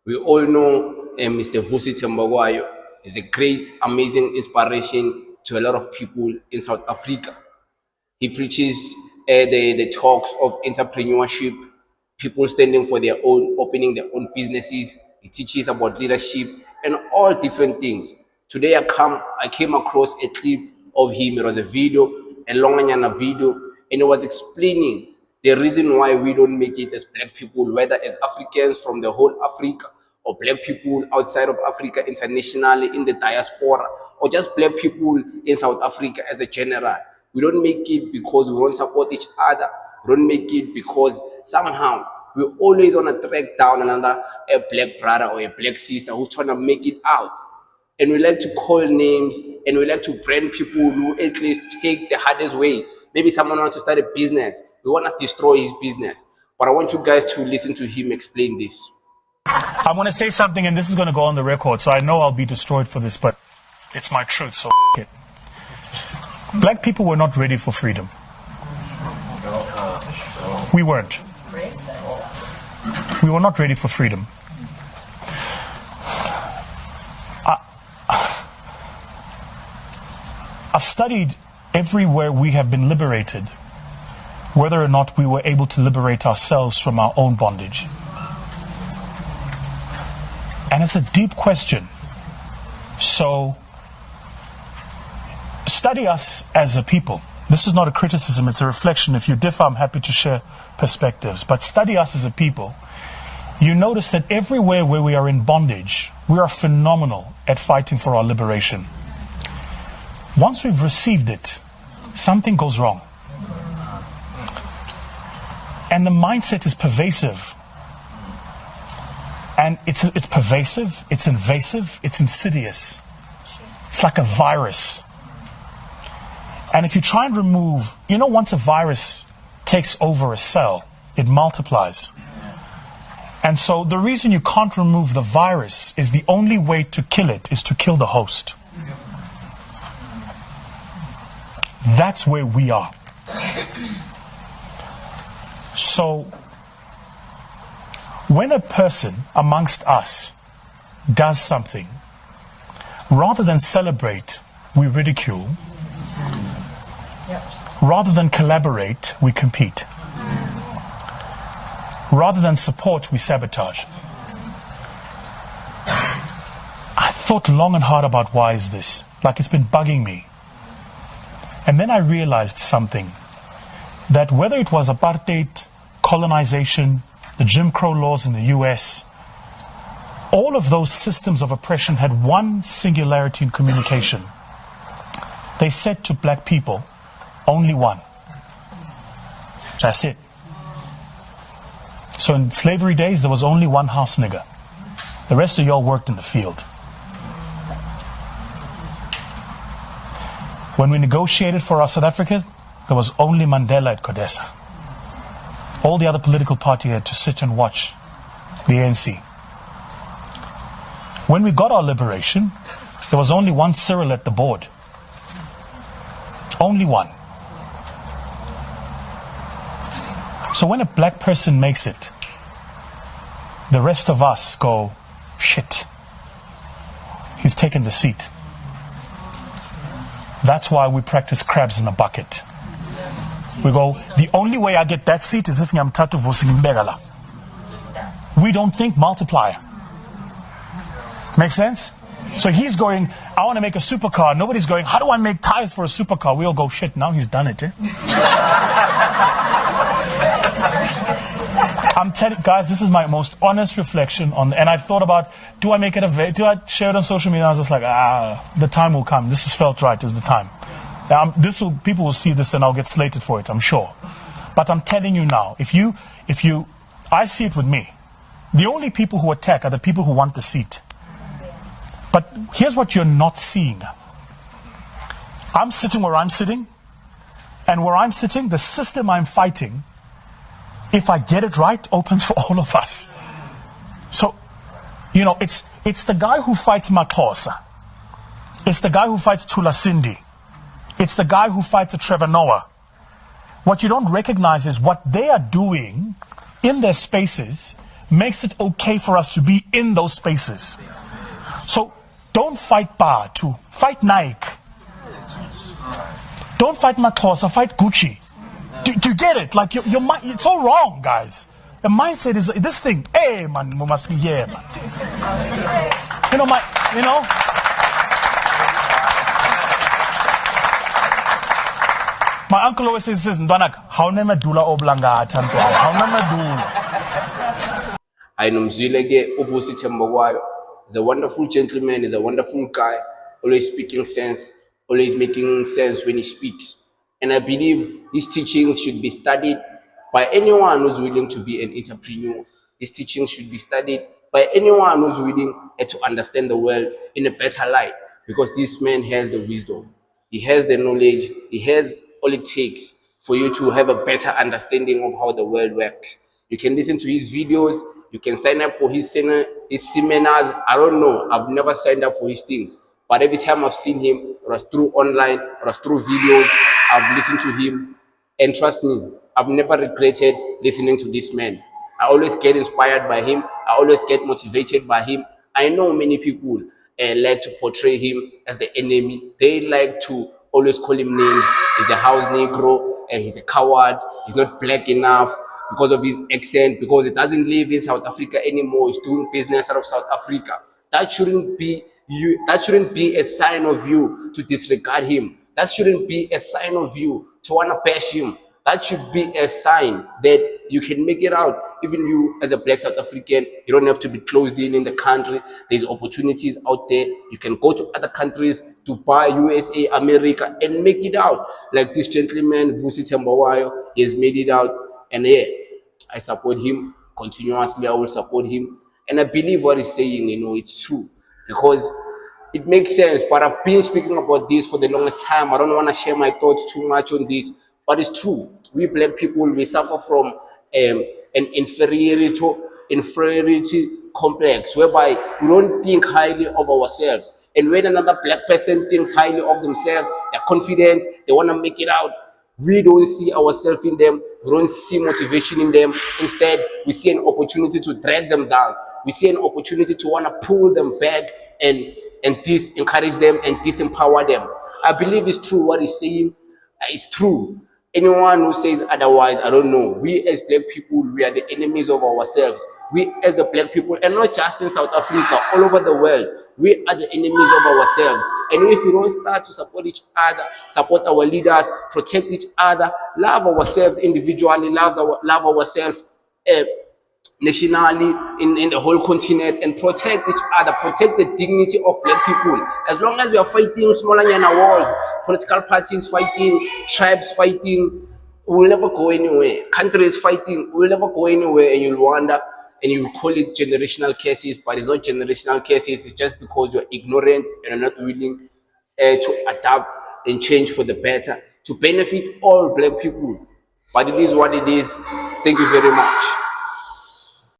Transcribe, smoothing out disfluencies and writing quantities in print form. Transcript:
We all know Mr. Vusi Thembekwayo is a great, amazing inspiration to a lot of people in South Africa. He preaches the talks of entrepreneurship, people standing for their own, opening their own businesses. He teaches about leadership and all different things. Today I came across a clip of him. It was a video, a longanyana video, and it was explaining the reason why we don't make it as black people, whether as Africans from the whole Africa, or black people outside of Africa internationally in the diaspora, or just black people in South Africa as a general. We don't make it because we don't support each other. We don't make it because somehow we always want to track down a black brother or a black sister who's trying to make it out. And we like to call names, and we like to brand people who at least take the hardest way. Maybe someone wants to start a business. We want to destroy his business. But I want you guys to listen to him explain this. I'm going to say something, and this is going to go on the record, so I know I'll be destroyed for this, but it's my truth, so it. Black people were not ready for freedom. We weren't. We were not ready for freedom. I've studied everywhere we have been liberated, whether or not we were able to liberate ourselves from our own bondage. And it's a deep question. So, study us as a people. This is not a criticism, it's a reflection. If you differ, I'm happy to share perspectives. But study us as a people. You notice that everywhere where we are in bondage, we are phenomenal at fighting for our liberation. Once we've received it, something goes wrong. And the mindset is pervasive. And it's pervasive, it's invasive, it's insidious. It's like a virus. And if you try and remove, once a virus takes over a cell, it multiplies. And so the reason you can't remove the virus is the only way to kill it is to kill the host. That's where we are. So, when a person amongst us does something, rather than celebrate, we ridicule. Rather than collaborate, we compete. Rather than support, we sabotage. I thought long and hard about why is this? Like it's been bugging me. And then I realized something. That whether it was apartheid, colonization, the Jim Crow laws in the US, all of those systems of oppression had one singularity in communication. They said to black people, only one. That's it. So in slavery days, there was only one house nigger. The rest of y'all worked in the field. When we negotiated for our South Africa, there was only Mandela at Kodesa. All the other political parties had to sit and watch the ANC. When we got our liberation, there was only one Cyril at the board. Only one. So when a black person makes it, the rest of us go, shit, he's taken the seat. That's why we practice crabs in a bucket. We go, the only way I get that seat is if I'm Tatu Vusi Mbegala. We don't think multiplier. Make sense? So he's going, I want to make a supercar. Nobody's going, how do I make tires for a supercar? We all go, shit, now he's done it. I'm telling guys, this is my most honest reflection on, and I've thought about, do I make it do I share it on social media? I was just like, the time will come. This has felt right, is the time. People will see this and I'll get slated for it, I'm sure. But I'm telling you now, I see it with me. The only people who attack are the people who want the seat. But here's what you're not seeing. I'm sitting where I'm sitting, and where I'm sitting, the system I'm fighting, if I get it right, opens for all of us. So, it's the guy who fights Maxhosa. It's the guy who fights Tulasindi. It's the guy who fights a Trevor Noah. What you don't recognize is what they are doing in their spaces makes it okay for us to be in those spaces. So don't fight Bar too. Fight Nike. Don't fight Makosa, fight Gucci. Do you get it? Like your mind, it's all wrong, guys. The mindset is this thing. Hey man, we must be here, man. My uncle always says, Ndwanak, how never dula oblanga tanto. How never dula. I know Mzwileke Vusi Thembekwayo is a wonderful gentleman, is a wonderful guy, always speaking sense, always making sense when he speaks. And I believe these teachings should be studied by anyone who's willing to be an entrepreneur. These teachings should be studied by anyone who's willing to understand the world in a better light, because this man has the wisdom, he has the knowledge, he has all it takes for you to have a better understanding of how the world works. You can listen to his videos, you can sign up for his seminars. I don't know, I've never signed up for his things, but every time I've seen him, it was through online, it was through videos, I've listened to him, and trust me, I've never regretted listening to this man. I always get inspired by him, I always get motivated by him. I know many people like to portray him as the enemy. They like to always call him names. He's a house negro, and he's a coward, he's not black enough, because of his accent, because he doesn't live in South Africa anymore, he's doing business out of South Africa. That shouldn't be you, that shouldn't be a sign of you to disregard him. That shouldn't be a sign of you to want to bash him. That should be a sign that you can make it out. Even you, as a black South African, you don't have to be closed in the country. There's opportunities out there. You can go to other countries, Dubai, USA, America, and make it out. Like this gentleman, Vusi Thembekwayo, he has made it out. And yeah, I support him continuously. I will support him. And I believe what he's saying, it's true. Because it makes sense, but I've been speaking about this for the longest time. I don't want to share my thoughts too much on this, but it's true. We black people, we suffer from an inferiority complex, whereby we don't think highly of ourselves. And when another black person thinks highly of themselves, they're confident, they want to make it out, we don't see ourselves in them, we don't see motivation in them. Instead, we see an opportunity to drag them down. We see an opportunity to want to pull them back and encourage them and disempower them. I believe it's true what he's saying. It's true. Anyone who says otherwise, I don't know. We as black people, we are the enemies of ourselves. We as the black people, and not just in South Africa, all over the world, we are the enemies of ourselves. And if we don't start to support each other, support our leaders, protect each other, love ourselves individually, love ourselves nationally, in the whole continent, and protect each other, protect the dignity of black people. As long as we are fighting smaller wars, political parties fighting, tribes fighting, we'll never go anywhere. Countries fighting, we'll never go anywhere. And you'll wonder, and you call it generational cases, but it's not generational cases. It's just because you're ignorant and are not willing to adapt and change for the better, to benefit all black people. But it is what it is. Thank you very much.